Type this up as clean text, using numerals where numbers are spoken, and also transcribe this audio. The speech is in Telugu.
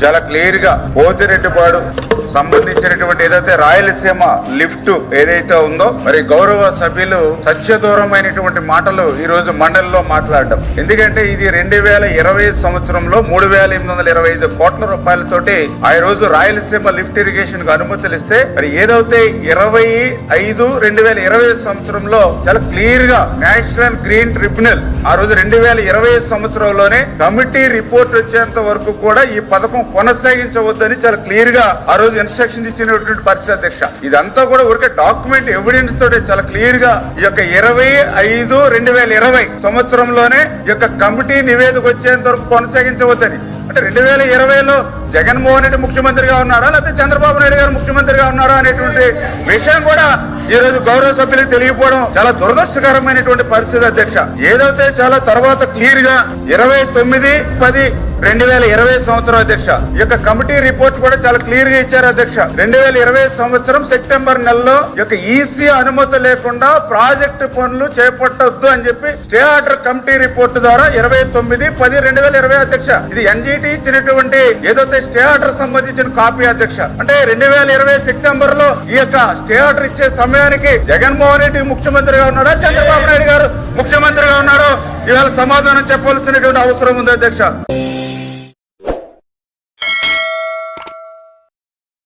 చాలా క్లియర్ గా పోతిరెడ్డిపాడు సంబంధించినటువంటి ఏదైతే రాయలసీమ లిఫ్ట్ ఏదైతే ఉందో మరి గౌరవ సభ్యులు సత్యదూరమైనటువంటి మాటలు ఈ రోజు మండలిలో మాట్లాడడం. ఎందుకంటే ఇది 2020 సంవత్సరంలో 3,825 కోట్ల రూపాయలతోటి ఆ రోజు రాయలసీమ లిఫ్ట్ ఇరిగేషన్ కు అనుమతులు ఇస్తే మరి ఏదైతే 25/5/2020 సంవత్సరంలో చాలా క్లియర్ గా నేషనల్ గ్రీన్ ట్రిబ్యునల్ ఆ రోజు 2020 సంవత్సరంలోనే కమిటీ రిపోర్ట్ వచ్చేంత వరకు కూడా ఈ పథకం కొనసాగించవద్దని చాలా క్లియర్ గా ఆ రోజు ఇన్స్ట్రక్షన్ ఇచ్చినటువంటి పరిస్థితి అధ్యక్ష. ఇదంతా కూడా ఊరికే డాక్యుమెంట్ ఎవిడెన్స్ తోటి చాలా క్లియర్ గా ఈ యొక్క 25/5/2020 సంవత్సరంలోనే ఈ యొక్క కమిటీ నివేదిక వచ్చేంత వరకు కొనసాగించవద్దని. అంటే 2020లో జగన్మోహన్ రెడ్డి ముఖ్యమంత్రిగా ఉన్నారా లేకపోతే చంద్రబాబు నాయుడు గారు ముఖ్యమంత్రిగా ఉన్నారా అనేటువంటి విషయం కూడా ఈ రోజు గౌరవ సభ్యులకు తెలియకపోవడం చాలా దురదృష్టకరమైనటువంటి పరిస్థితి అధ్యక్ష. ఏదైతే చాలా తర్వాత క్లియర్ గా 29/10/2020 సంవత్సరం అధ్యక్ష ఈ యొక్క కమిటీ రిపోర్ట్ కూడా చాలా క్లియర్ గా ఇచ్చారు అధ్యక్ష. 2020 సంవత్సరం సెప్టెంబర్ నెలలో ఈ యొక్క ఈసీ అనుమతి లేకుండా ప్రాజెక్టు పనులు చేపట్టొద్దు అని చెప్పి స్టే ఆర్డర్ కమిటీ రిపోర్ట్ ద్వారా 29/10/2020 అధ్యక్ష. ఇది ఎన్జిటి ఇచ్చినటువంటి ఏదైతే స్టే ఆర్డర్ సంబంధించిన కాపీ అధ్యక్ష. అంటే 2020 సెప్టెంబర్ లో ఈ యొక్క స్టే ఆర్డర్ ఇచ్చే సమయానికి జగన్మోహన్ రెడ్డి ముఖ్యమంత్రిగా ఉన్నారా చంద్రబాబు నాయుడు గారు ముఖ్యమంత్రిగా ఉన్నారో ఇవాళ సమాధానం చెప్పాల్సినటువంటి అవసరం ఉంది అధ్యక్ష.